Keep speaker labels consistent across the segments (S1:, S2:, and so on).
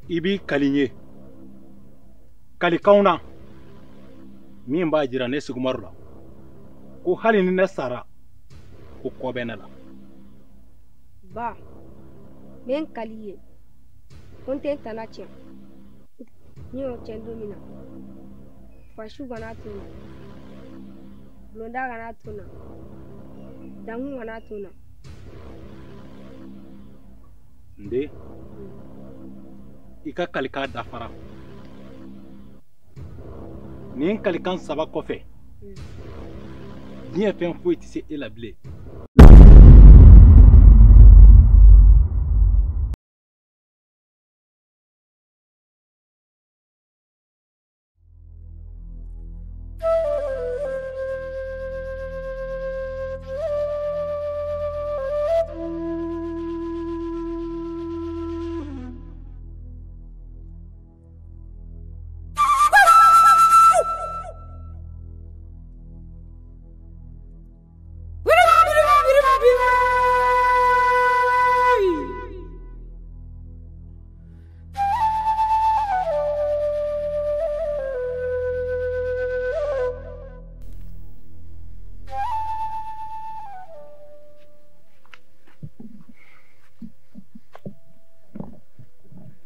S1: Ibi kalinye kalikauna min b'a jira ne Sugumaru la ko hali ni ne sara ko kɔ bɛ ne la.
S2: Ba men kaliye kun tɛ tana tiɲɛ ni y'o tiɲɛ don min na Fashu kana to na Bulonda kana to na Dangu kana to na.
S1: Nde i ka kalikan dafara nin kalikan saba kɔfɛ diɲɛ fɛn foyi tɛ se e la bilen.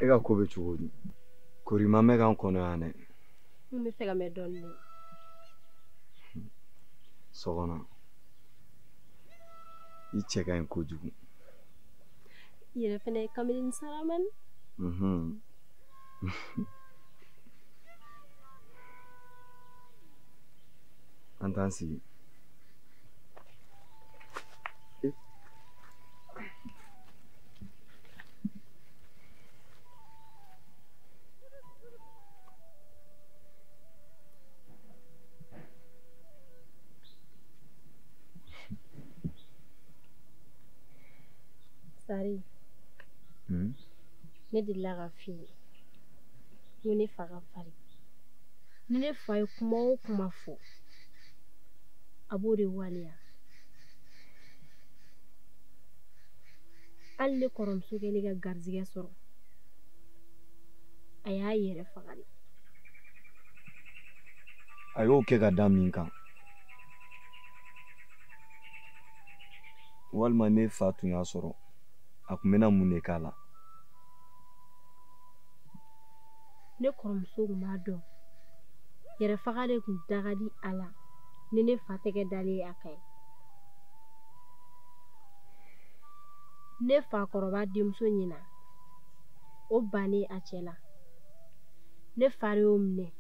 S3: Ega ko bɛ cogo di? Korima mɛ kan kɔnɔ yan dɛ.
S2: N bɛ fɛ ka mɛn dɔɔnin dɛ.
S3: Sɔgɔna. I cɛ ka ɲi kojugu.
S2: I yɛrɛ fɛnɛ ye kamalen saramani.
S3: An t'an sigi.
S2: Sari. Ne delila ka f'i ye ko ne fa ka farin. Ni ne fa ye kuma o kuma fɔ a b'o de waleya. Hali ne kɔrɔmuso kɛlen ka garizigɛ sɔrɔ a y'a yɛrɛ faga de.
S3: A y'o kɛ ka da min kan? Walima ne fa tun y'a sɔrɔ a kun bɛna mun de k'a la?
S2: Ne kɔrɔmuso kun b'a dɔn yɛrɛ faga de kun da ka di a la ni ne fa tɛgɛ dalen a kan. Ne fa kɔrɔba denmuso ɲina o bannen a cɛ la. Ne fa y'o minɛ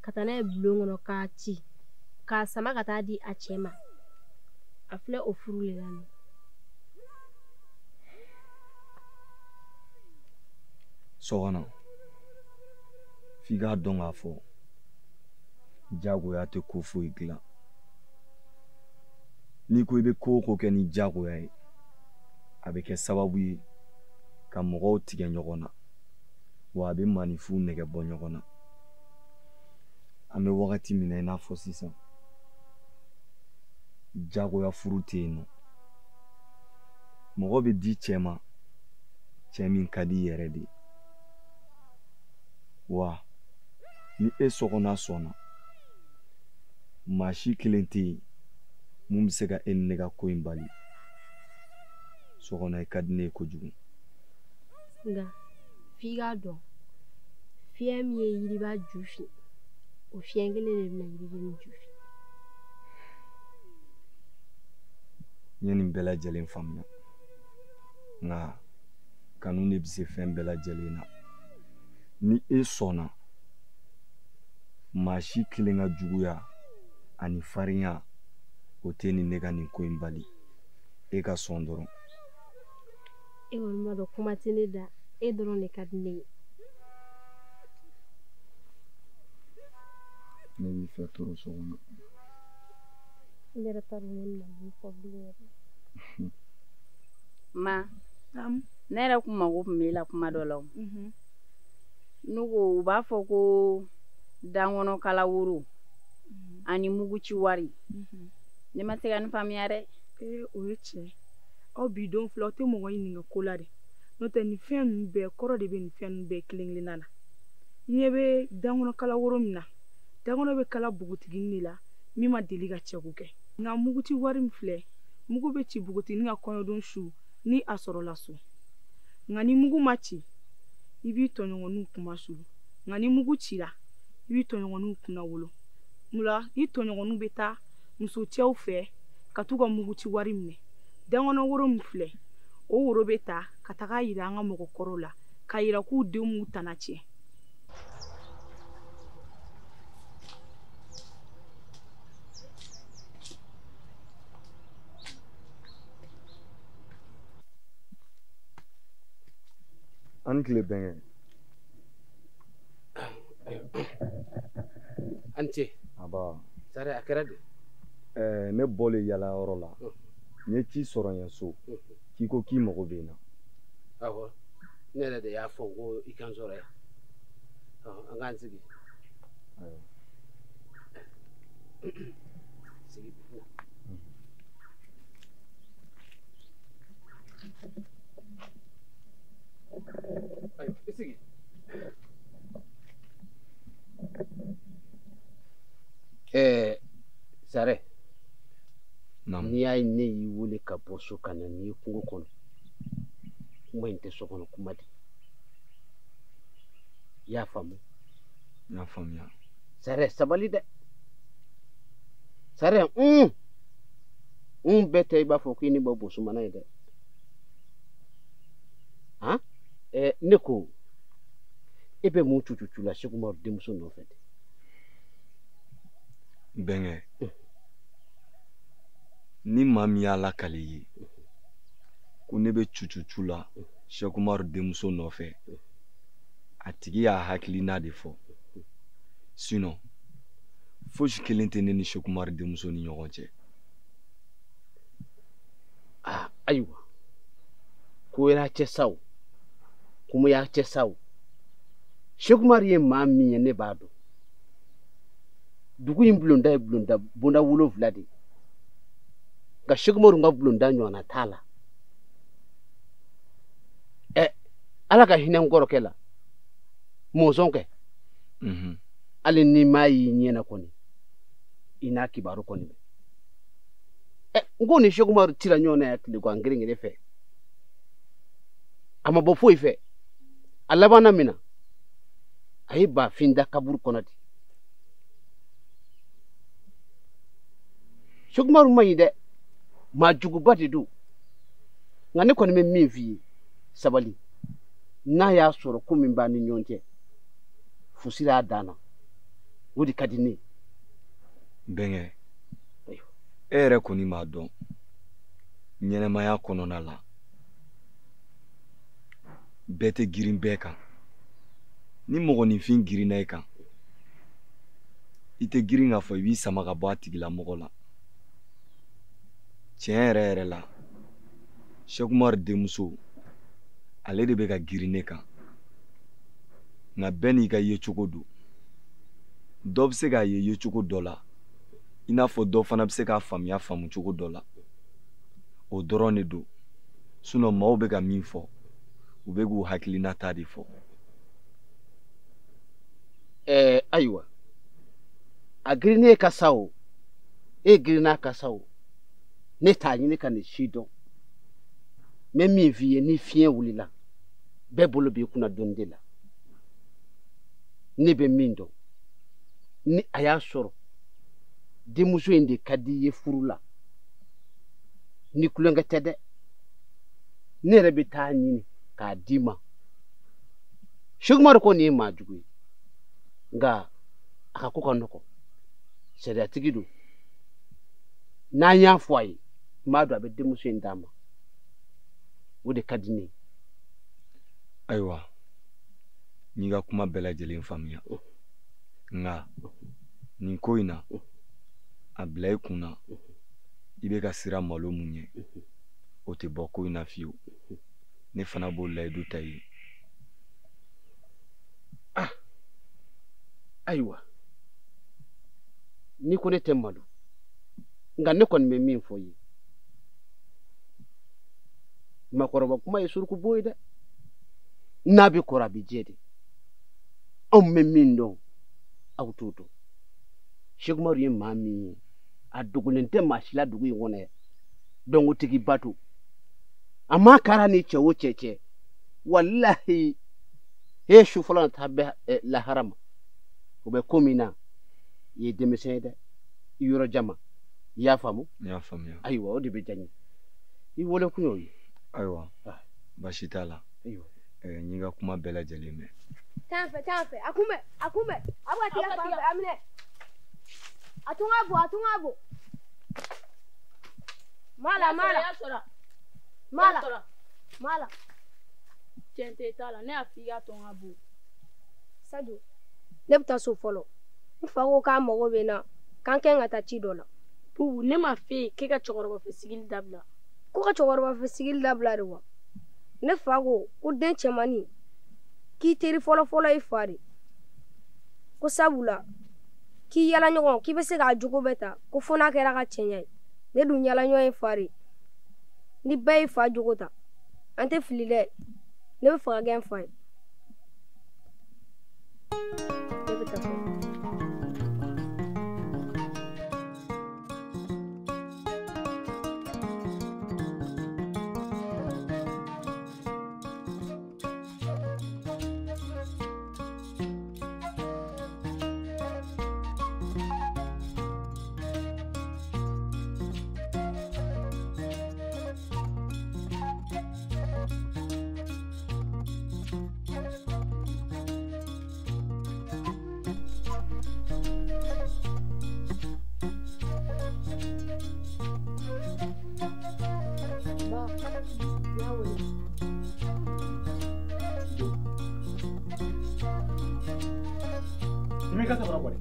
S2: ka taa n'a ye bulon kɔnɔ k'a ci k'a sama ka taa di a cɛ ma. A filɛ o furu le la nin.
S3: Sɔgɔna. F'i k'a dɔn k'a fɔ jagoya tɛ ko foyi dilan. N'i ko i bɛ ko o ko kɛ ni jagoya ye a bɛ kɛ sababu ye ka mɔgɔw tigɛ ɲɔgɔn na wa a bɛ maanifinw nɛgɛ bɔ ɲɔgɔn na. An bɛ wagati min na i n'a fɔ sisan jagoya furu tɛ yen nɔ. Mɔgɔ bɛ di cɛ ma cɛ min ka di yɛrɛ de. Wa ni e sɔgɔna sɔnna maa si kelen tɛ yen mun bɛ se ka e ni ne ka ko in bali. Sɔgɔna i ka di ne ye kojugu.
S2: Nka f'i k'a dɔn fiɲɛ min ye yiriba ju fin o fiɲɛ kelen de bɛna yiriden ju fin.
S3: N ye nin bɛɛ lajɛlen faamuya nka kanu de bɛ se fɛn bɛɛ lajɛlen na. Ni e sɔnna maa si kelen ka juguya ani farinya o tɛ ni ne ka nin ko in bali. E ka sɔn dɔrɔn.
S2: E kɔni b'a dɔn kuma tɛ ne da e dɔrɔn de ka di ne ye.
S3: Ne b'i fɛ toro so kɔnɔ.
S2: N yɛrɛ t'a dɔn ne bɛna min fɔ bilen yɛrɛ.
S4: Ma ne yɛrɛ kun mago kun b'e la kuma dɔ la. N'u ko u b'a fɔ ko dankɔnɔ kala woro ani muguci wari. Ne ma se ka nin faamuya dɛ.
S5: O ye tiɲɛ. Aw bi don filɛ aw tɛ mɔgɔ ɲininka ko la dɛ. n'o tɛ nin fɛn ninnu bɛɛ kɔrɔ de bɛ nin fɛn ninnu bɛɛ kelen-kelenna na i ɲɛ bɛ dankɔnɔkala woro min na dankɔnɔ bɛ kala bugutiginin de la min ma deli ka cɛko kɛ nka muguci wari min filɛ mugu bɛ ci bugutiginin ka kɔɲɔdon su ni a sɔrɔla so nka ni mugu ma ci i b'i tɔɲɔgɔninw kuma sulu nka ni mugu cira i b'i tɔɲɔgɔninw kunna wolo mula i tɔɲɔgɔninw bɛ taa muso cɛw fɛ ka t'u ka muguci wari minɛ dankɔnɔ woro min filɛ o woro bɛ ta ka taga yira an ka mɔgɔkɔrɔw la k'a yira k'u denw m'u tana tiɲɛ
S3: an tile bɛnkɛ
S6: an ce
S3: aba
S6: sare a kɛra de
S3: ne bɔlen yala yɔrɔ la n ye ci sɔrɔ n ye so k'i ko k'i mago bɛ n na
S6: awɔ ne yɛrɛ de y'a fɔ ko i kan sɔrɔ yan an k'an sigi sigi ayiwa i sigi sare n'i y'a ye ne y'i wele ka bɔ so ka na n'i ye kungo kɔnɔ kuma in tɛ so kɔnɔ kuma de i y'a faamu
S3: n y'a faamuya
S6: sare sabali dɛ sare bɛɛ tɛ i b'a fɔ k'i ni bɔ bosomana ye dɛ ne ko e bɛ mun cucu la Sekumaru denmuso nɔfɛ de
S3: bɛnkɛ ni maa min y'a lakale ye ko ne bɛ cucu la Sekumaru denmuso nɔfɛ a tigi y'a hakilina de fɔ sinon fosi kelen tɛ ne ni Sekumaru denmuso ni ɲɔgɔn cɛ
S6: ayiwa ko y'a cɛ sa o kuma y'a cɛ sa o Sekumaru ye maa min ye ne b'a dɔn dugu in bulonda ye bonda 7 de nka Sekumaru ka bulonda ɲɔgɔnna t'a la ala ka hinɛ n kɔrɔkɛ la mɔnzɔn kɛ hali ni m'a y'i ɲɛna kɔni i n'a kibaru kɔni n ko ni Sekumaru tira ɲɔgɔn na ya tile gan geren fɛ a ma bɔ foyi fɛ a labanna min na a ye bafin da kaburu kɔnɔ de Sekumaru man ɲi dɛ maa juguba de don nka ne kɔni bɛ min f'i ye sabali n'a y'a sɔrɔ ko min b'a ni ɲɔgɔn cɛ fusira y'a dan na o de ka di ne ye
S3: bɛnkɛ e yɛrɛ kɔni m'a dɔn ɲɛnɛmaya kɔnɔna la bɛɛ tɛ girin bɛɛ kan ni mɔgɔninfin girinna i kan i tɛ girin k'a fɔ i b'i sama ka bɔ a tigilamɔgɔ la tiɲɛ yɛrɛ yɛrɛ la Sekumaru denmuso ale de bɛ ka girin ne kan nka bɛɛ n'i ka yecogo don dɔ bɛ se k'a ye yecogo dɔ la i n'a fɔ dɔ fana bɛ se k'a faamuya faamu cogo dɔ la o dɔrɔn de don sinon maaw bɛ ka min fɔ u bɛ k'u hakilinata de fɔ
S6: ayiwa a girinnen ka sa o e girinna ka sa o ne t'a ɲini ka nin si dɔn n bɛ min f'i ye ni fiɲɛ wulila bɛɛ bolo b'i kunna dɔɔnin de la ne bɛ min dɔn ni a y'a sɔrɔ denmuso in de ka di i ye furu la ni kulonkɛ tɛ dɛ ne yɛrɛ bɛ taa ɲini k'a d'i ma Sekumaru ko nin ye maa jugu ye nka a ka ko ka nɔgɔn sariyatigi don n'an y'a fɔ a ye n b'a dɔn a bɛ denmuso in d'a ma o de ka di ne ye
S3: ayiwa n y'i ka kuma bɛɛ lajɛlen faamuya nka nin ko in na a bila i kun na i bɛ ka siran malo mun ye o tɛ bɔ ko in na fiyewu ne fana b'o layidu ta i ye
S6: ayiwa ni ko ne tɛ malo nka ne kɔni bɛ min fɔ i ye makɔrɔba kuma ye suruku bo ye dɛ n'a bɛ kɔrɔ a bɛ jɛ de anw bɛ min dɔn aw t'o dɔn Seku Umaru ye maa min ye a dogolen tɛ maa si la dugu in kɔnɔ yan dɔnkotigi ba don a ma kɛra ni cɛ o cɛ cɛ walahi e su fɔlɔ na taa bɛ lahara ma o bɛ ko min na i ye denmisɛn ye dɛ i yɔrɔ jan ma i y'a faamu.
S3: n y'a faamuya.
S6: ayiwa o de bɛ diya n ye i wolo kun y'o ye.
S3: ayiwa baasi t'a la n y'i ka kuma bɛɛ lajɛlen mɛn.
S2: Taa fɛ a kunbɛ a bɛ ka tigɛ fan fɛ a minɛ a tun ka bon mala
S7: cɛn tɛ t'a la ne y'a f'i ka tɔn ka bon
S2: Sadu ne bɛ taa so fɔlɔ n fa ko k'a mago bɛ n na k'an kɛn ka taa ci dɔ la.
S7: Bubu ne ma f'e ye k'e ka cɛkɔrɔba fɛ sigili dabila.
S2: Ko ka cɛkɔrɔba fɛ sigili dabila de wa ne fa ko den cɛmannin k'i teri fɔlɔ i fa de ko sabula k'i yala ɲɔgɔn k'i bɛ se k'a jogo bɛɛ ta ko fo n'a kɛra ka cɛɲa ye ne dun yala ɲɔgɔn ye fa de ni bɛɛ y'i fa jogo ta an tɛ fili dɛ ne bɛ fɛ ka kɛ n fa ye. ne bɛ taa so.
S1: Dimi ka sabara kwari.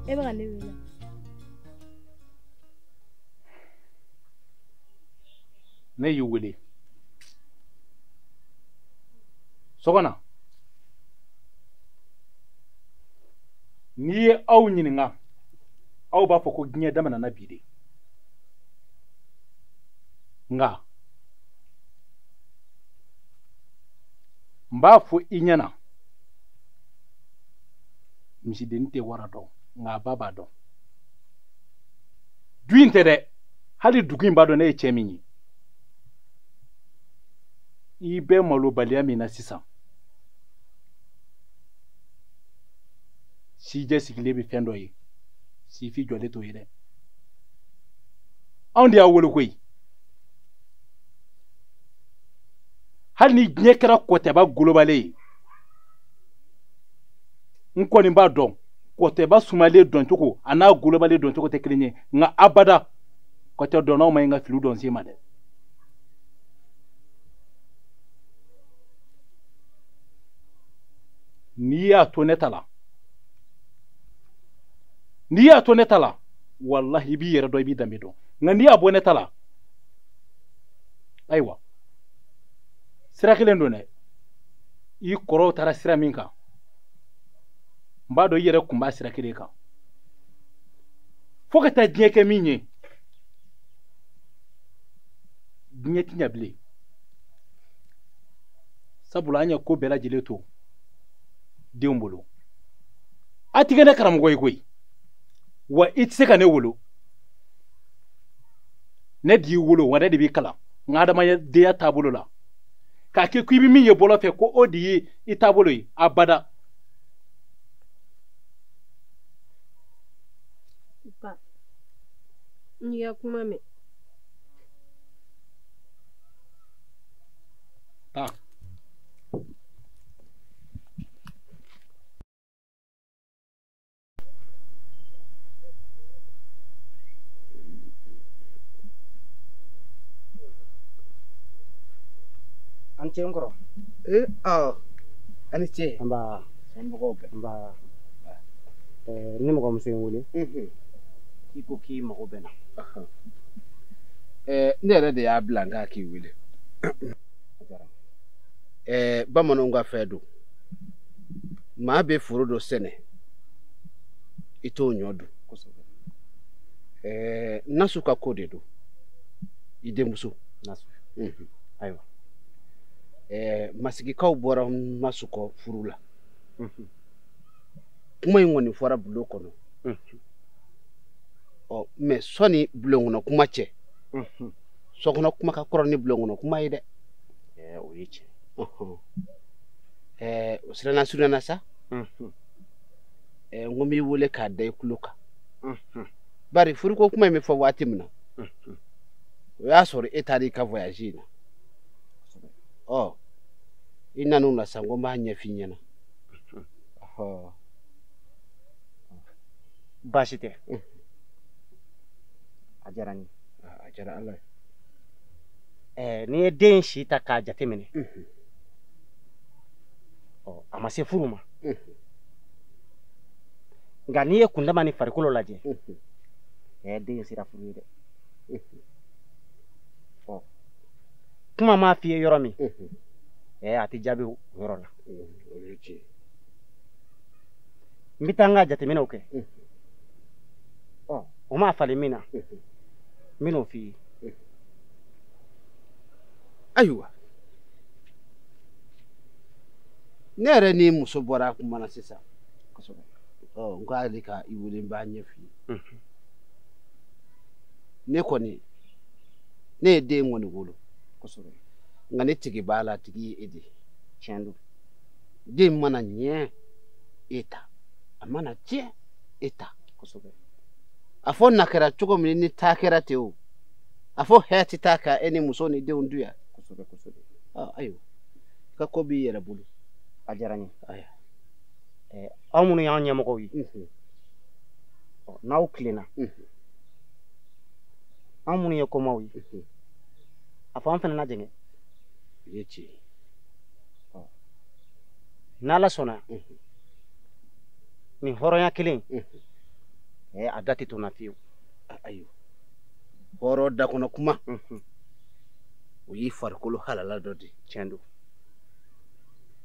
S2: E bɛ ka ne wele.
S1: Ne y'i wele. Sɔgɔna. N'i ye aw ɲininka aw b'a fɔ ko diɲɛ daminɛna bi de. Nka n b'a fɔ i ɲɛna misidennin tɛ wara dɔn nka a ba b'a dɔn. Du in tɛ dɛ hali dugu in b'a dɔn ne ye cɛ min ye. I bɛ malobaliya min na sisan sijɛ sigilen bɛ fɛn dɔ ye sifi jɔlen t'o ye dɛ. Anw de y'a wolo koyi. Hali ni diɲɛ kɛra kɔtɛba golobalen ye n kɔni b'a dɔn kɔtɛba sumalen dɔncogo a n'a golobalen dɔncogo tɛ kelen ye nka abada kɔtɛ dɔnnaw ma ɲi ka fili dɔn sen ma dɛ. N'i y'a to ne ta la wallahi i b'i yɛrɛ dɔn i b'i danbe dɔn nka n'i y'a bɔ ne ta la ayiwa sira kelen don dɛ i kɔrɔw taara sira min kan n b'a dɔn i yɛrɛ kun b'a sira kelen kan fo ka taa diɲɛ kɛ min ye diɲɛ ti ɲɛ bilen sabula an ye ko bɛɛ lajɛlen to denw bolo a tigɛ ne karamɔgɔ ye koyi wa i tɛ se ka ne wolo ne de y'i wolo wa ne de b'i kalan n ka adamadenya taabolo la k'a kɛ ko i bɛ min ye bɔlɔ fɛ ko o de ye i taabolo ye abada.
S2: Ba n'i ka kuma mɛn.
S1: taa.
S8: An cɛ n kɔrɔ.
S6: A ni ce.
S8: An b'a.
S6: Somɔgɔw bɛɛ.
S8: An b'a. Ne mɔgɔmuso in wele. K'i ko k'i mago bɛ n na.
S6: ne yɛrɛ de y'a bila n k'a k'i wele bamananw ka fɛn don maa bɛ foro dɔ sɛnɛ i t'o ɲɔ dun nasu ka ko de don i denmuso nasu ayiwa masigikaw bɔra nasu kɔ furu la kuma in kɔni fɔra bulon kɔnɔ mais sɔni bulon kɔnɔ kuma cɛ sɔkɔnɔ kuma ka kɔrɔ ni bulon kɔnɔ kuma ye dɛ o ye tiɲɛ o siranna surunna sa n ko n b'i wele k'a da i tulo kan bari furuko kuma in bɛ fɔ waati min na o y'a sɔrɔ e taara i ka voyage in na i nan'o la sa n ko n b'a ɲɛf'i ɲɛna
S8: baasi tɛ a diyara n ye
S6: a diyara Ala ye
S8: n'i ye den si ta k'a jateminɛ a ma se furu ma nka n'i ye kundama ni farikolo lajɛ den sera furu ye dɛ kuma m'a f'i ye yɔrɔ min a tɛ jaabi o yɔrɔ la n bɛ taa n ka jateminɛw kɛ o ma falen min na n bɛn'o f'i ye
S6: ayiwa ne yɛrɛ ni muso bɔra a kuma na sisan n ko ale ka i wele n b'a ɲɛf'i ye ne kɔni ne ye den kɔni wolo nka ne tigi b'a la tigi ye e de tiɲɛ don den mana ɲɛ e ta a mana tiɲɛ e ta a fɔ na kɛra cogo min ni taa kɛra ten o a fɔ hɛrɛ tɛ taa ka e ni muso ni denw dun yan ayiwa ka ko b'i yɛrɛ bolo
S8: a diyara n ye aw minnu y'an ɲɛmɔgɔw ye n'aw tilenna an minnu ye komaw ye a fɔ an fana lajɛngɛ
S6: ye tiɲɛ
S8: n'Ala sɔnna nin hɔrɔnya kelen a da tɛ to n na fiyewu
S6: ayiwa hɔrɔn da kɔnɔ kuma o y'i farikolo halala dɔ de
S8: tiɲɛ don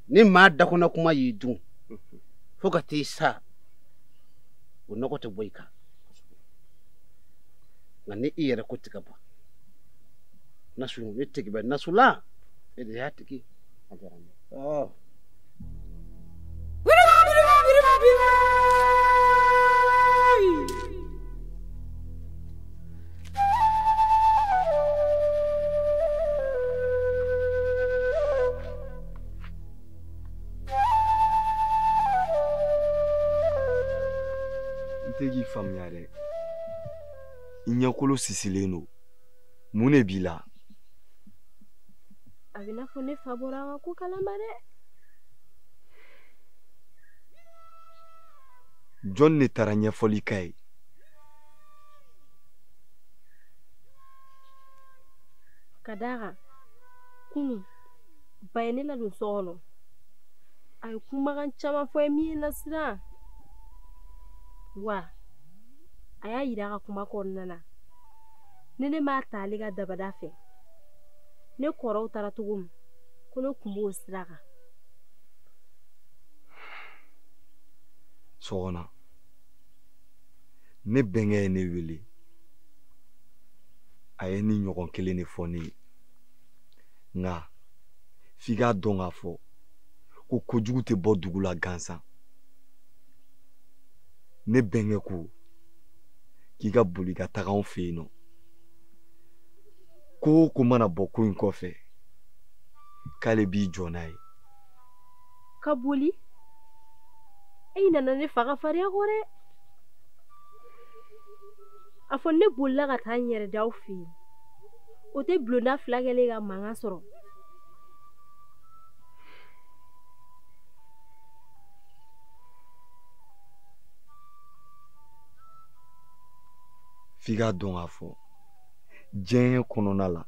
S6: ni maa da kɔnɔ kuma y'i dun fo ka t'i sa o nɔgɔ tɛ bɔ i kan nka ni i yɛrɛ ko tigɛ ban nasu ne tigi bɛ nasu la e de y'a tigi a diyara n ye
S3: n tɛ k'i faamuya dɛ i ɲɛkolo sisilen don mun de b'i la
S2: a bɛ n'a fɔ ne fa bɔra an ka ko kalama dɛ
S3: jɔn de taara ɲɛfɔli k'a ye
S2: ka d'a kan kunun ba ye ne ladon so kɔnɔ a ye kumakan caman fɔ ye min ye n lasiran wa a y'a yira a ka kuma kɔnɔna na ni ne m'a ta ale ka dabada fɛ ne kɔrɔw taara cogo min ko ne kun b'o sira kan
S3: sɔgɔna ne bɛnkɛ ye ne wele a ye ni ɲɔgɔn kelen de fɔ ne ye nka f'i k'a dɔn k'a fɔ ko kojugu tɛ bɔ dugu la gansan ne bɛnkɛ ko k'i ka boli ka taga anw fɛ yen nɔ ko o ko mana bɔ ko in kɔfɛ k'ale b'i jɔ n'a ye
S2: ka boli e nana ne fa ka farinya kɔ dɛ a fɔ ne bolila ka taa n yɛrɛ d'aw fɛ yen o tɛ bulonda fila kɛlen ka mankan sɔrɔ
S3: f'i k'a dɔn k'a fɔ diɲɛ kɔnɔna la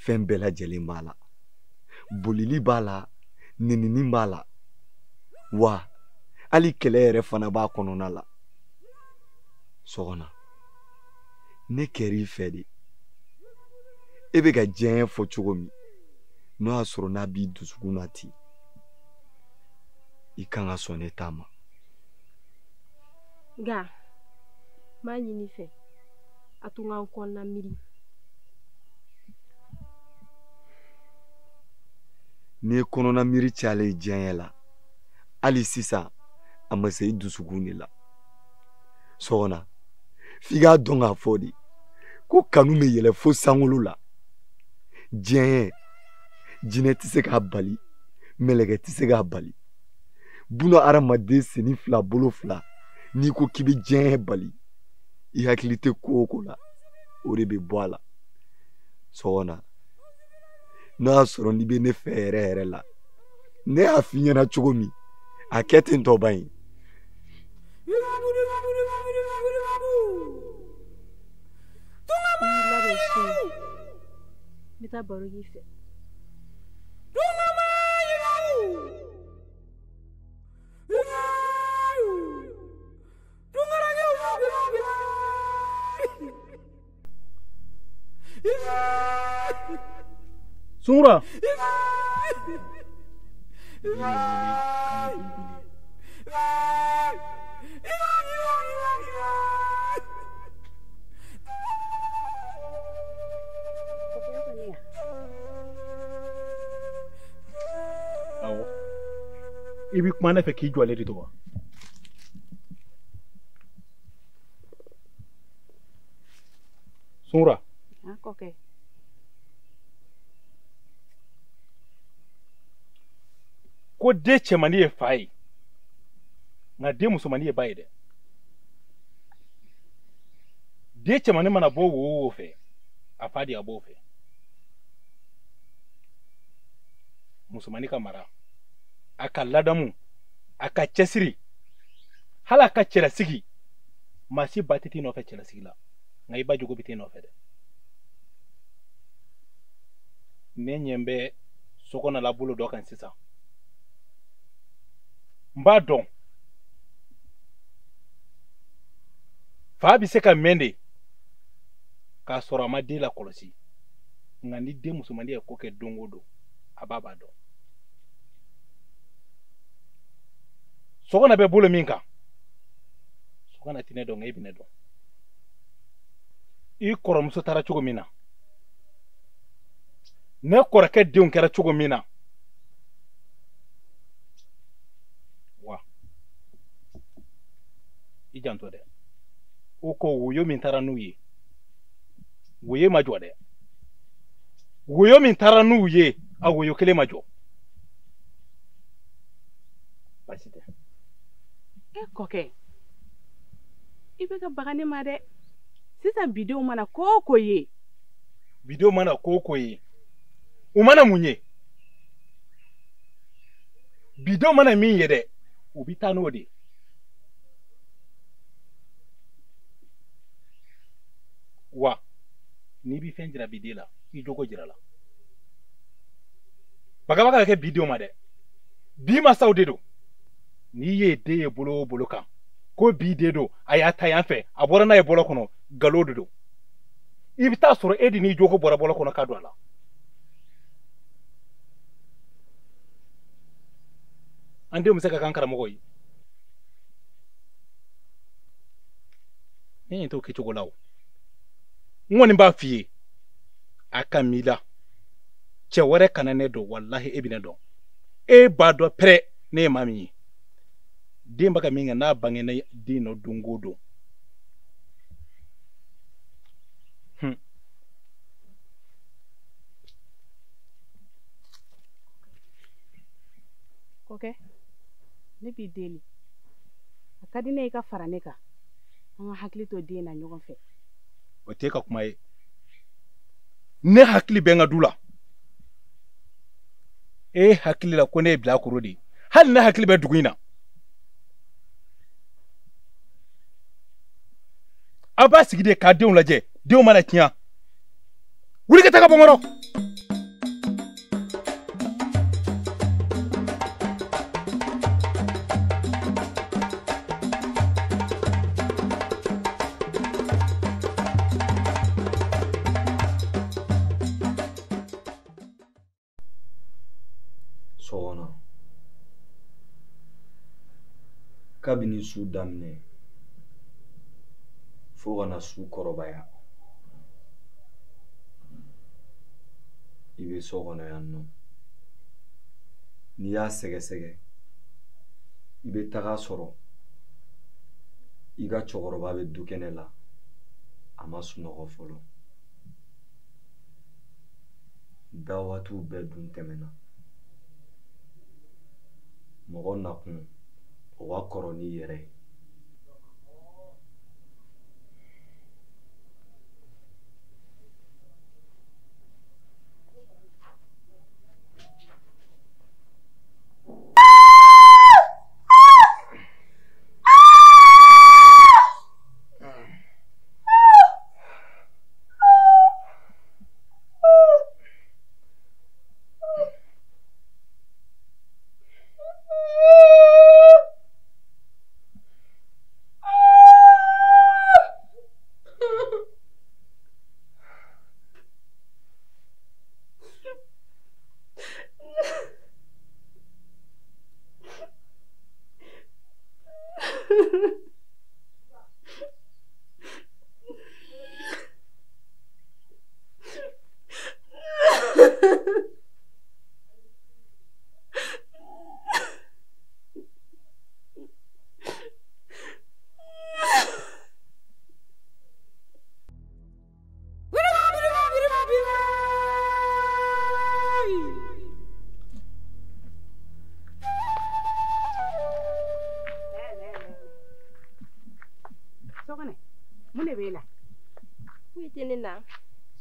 S3: fɛn bɛɛ lajɛlen b'a la bolili b'a la nenini b'a la wa hali kɛlɛ yɛrɛ fana b'a kɔnɔna la sɔgɔna ne kɛr'i fɛ de e bɛ ka diɲɛ fɔ cogo min n'o y'a sɔrɔ n'a b'i dusukun na ten i kan ka sɔn ne ta ma.
S2: Nka m'a ɲini fɛ a tun k'an kɔnɔna miiri.
S3: N'i ye kɔnɔna miiri cayalen diɲɛ la hali sisan a ma se i dusukun de la sɔgɔna f'i k'a dɔn k'a fɔ de ko kanu bɛ yɛlɛ fo sankolo la. Diɲɛ jinɛ tɛ se k'a bali mɛlɛkɛ tɛ se k'a bali buna adamaden seni fila bolo fila n'i ko k'i bɛ diɲɛ bali i hakili tɛ ko o ko la o de bɛ bɔ a la sɔgɔna n'a y'a sɔrɔ n'i bɛ ne fɛ yɛrɛ yɛrɛ la ne y'a f'i ɲɛna cogo min a kɛ ten tɔ ban ye.
S2: N bɛ taa baro k'i fɛ.
S1: Sunkura awɔ i bɛ kuma ne fɛ k'i jɔlen de to wa? Sunkura
S4: kɔkɛ
S1: ko den cɛmani ye fa ye nka den musomani ye ba ye dɛ. Den cɛmani mana bɔ wo fɛ a fa de a b'o fɛ. Musomani ka mara a ka ladamu a ka cɛsiri hali a ka cɛlasigi maa si ba tɛ t'i nɔfɛ cɛlasigi la nka i ba jogo bɛ t'i nɔfɛ dɛ. Ne ɲɛ bɛ sokɔnɔla bolo dɔ kan sisan n b'a dɔn fa bɛ se ka mɛn de k'a sɔrɔ a ma den lakɔlɔsi nka ni den musomani ye ko kɛ don o don a b'a dɔn. Sokɔnɔ bɛ bolo min kan sokɔnɔ tɛ ne dɔn nka e bɛ ne dɔn. I kɔrɔmuso taara cogo min na ne kɔrɔkɛ denw kɛra cogo min na wa i janto dɛ. O ko woyo min taara n'u ye woyo ma jɔ dɛ. Woyo min taara n'u ye a woyo kelen ma jɔ. Basi tɛ.
S5: E kɔkɛ i bɛ ka baga ne ma dɛ. Sisan bidenw mana ko o ko ye.
S1: Bidenw mana ko o ko ye u mana mun ye? Bidenw mana min ye dɛ u bɛ taa n'o de. Wa n'i bɛ fɛn jira biden la i jogo jira la. Bagabaga ka kɛ bidenw ma dɛ. Bi masaw de don. N'i ye den ye bolo o bolo kan ko bi den don a y'a ta yan fɛ a bɔra n'a ye bɔlɔ kɔnɔ nkalon de don. I bɛ taa sɔrɔ e de n'i jogo bɔra bɔlɔ kɔnɔ ka don a la. An denw bɛ se ka k'an karamɔgɔ ye. Ne ɲɛ t'o kɛcogo la o. N kɔni b'a f'i ye a ka m'i la cɛ wɛrɛ kana ne dɔn walahi e bɛ ne dɔn. E b'a dɔn pɛrɛ ne ye maa min ye. Den bɛ ka min kɛ n'a bangena den nɔ don o don.
S5: Kɔkɛ ne b'i deli a ka di ne i ka fara ne kan an ka hakili to den na ɲɔgɔn fɛ.
S1: O tɛ ka kuma ye. Ne hakili bɛ n ka du la. E hakili la ko ne ye bilakoro de ye. Hali ne hakili bɛ dugu in na. A b'a sigi de k'a denw lajɛ denw mana tiɲɛ. Wuli ka taa ka bɔ n kɔrɔ.
S3: sɔgɔna kabini su daminɛ fo kana su kɔrɔbaya I bɛ so kɔnɔ yan nɔ n'i y'a sɛgɛsɛgɛ I bɛ taga sɔrɔ I ka cɛkɔrɔba bɛ dukɛnɛ la a ma sunɔgɔ fɔlɔ dawatiw bɛɛ dun tɛmɛna mɔgɔ nakun o ka kɔrɔ n'i yɛrɛ ye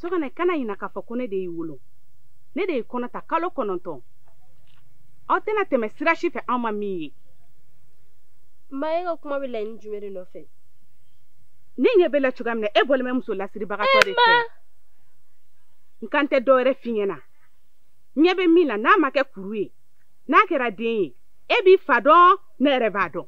S5: Sokane kana ina k'a fɔ ko ne de y'i wolo ne de y'i kɔnɔ ta kalo 9 aw tɛna tɛmɛ sira si fɛ an ma min ye
S2: ma e ka kuma bɛ laɲini jumɛn de nɔfɛ
S5: ne ɲɛ bɛ la cogoya min na e bɔlen bɛ muso lasiribagatɔ de fɛ n kan tɛ dɔwɛrɛ f'i ɲɛna ɲɛ bɛ min na n'a ma kɛ kuru ye n'a kɛra den ye e b'i fa dɔn ne yɛrɛ b'a dɔn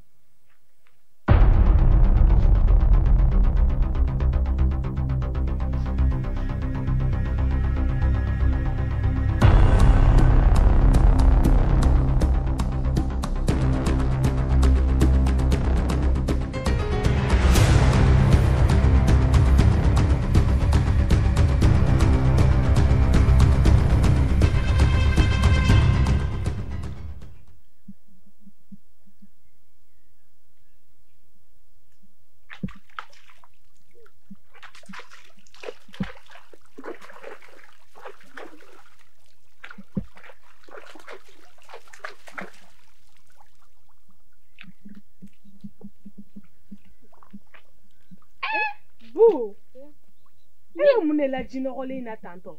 S5: la ji nɔgɔlen na tantɔ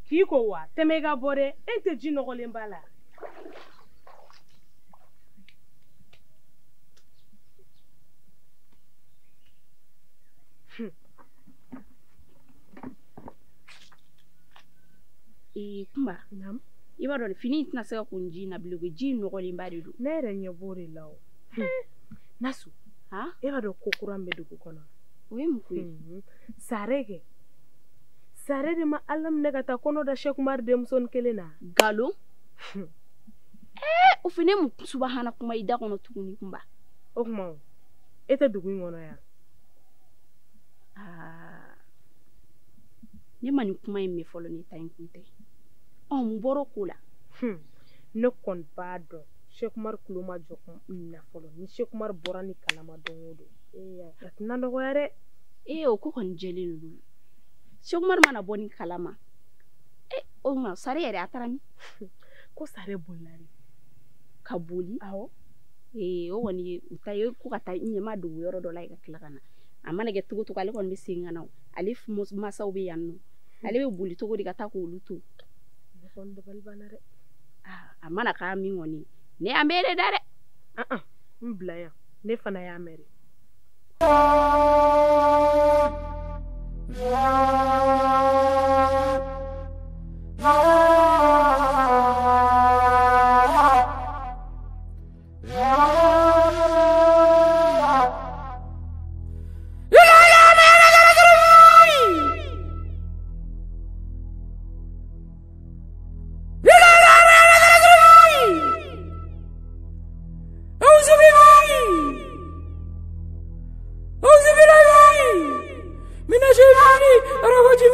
S5: k'i ko wa tɛmɛ I ka bɔ dɛ e tɛ ji nɔgɔlen b'a la
S4: Kumba I b'a dɔn fini tɛna se ka ko ji na bilen ji nɔgɔlen ba de don
S5: ne yɛrɛ ɲɛ b'o de la o Nasu e b'a dɔn ko kura bɛ dugu kɔnɔ
S4: o ye mun ko ye
S5: Sare kɛ Sare de ma Ala minɛ ka taa kɔnɔ da Sheikh Umar denmusonin kelen na
S4: galon o fini mun subahana kuma I da kɔnɔ tuguni Kumba
S5: o kuma e tɛ dugu in kɔnɔ yan
S4: ne ma nin kuma in mɛn fɔlɔ ne ta in kun tɛ mun bɔra ko la
S5: ne kɔni b'a dɔn Sheikh Umar kulo ma jɔ na fɔlɔ ni Sheikh Umar bɔra ni kalama don o don a tɛna nɔgɔya dɛ
S4: o ko kɔni jɛlen don Sheikh Umar mana bɔ ni kalama o ma Sare yɛrɛ a taara min
S5: ko Sare bolila de
S4: ka boli
S5: awɔ
S4: o kɔni ye u ta ye ko ka taa ɲɛma dogo yɔrɔ dɔ la I ka tila ka na a mana kɛ cogo ale kɔni bɛ segin ka na ale masaw bɛ yan nɔ ale bɛ boli cogo di ka taa k'olu to a mana k'a min kɔni ne y'a mɛn de da dɛ
S5: n bila yan ne fana y'a mɛn de
S9: الرجيم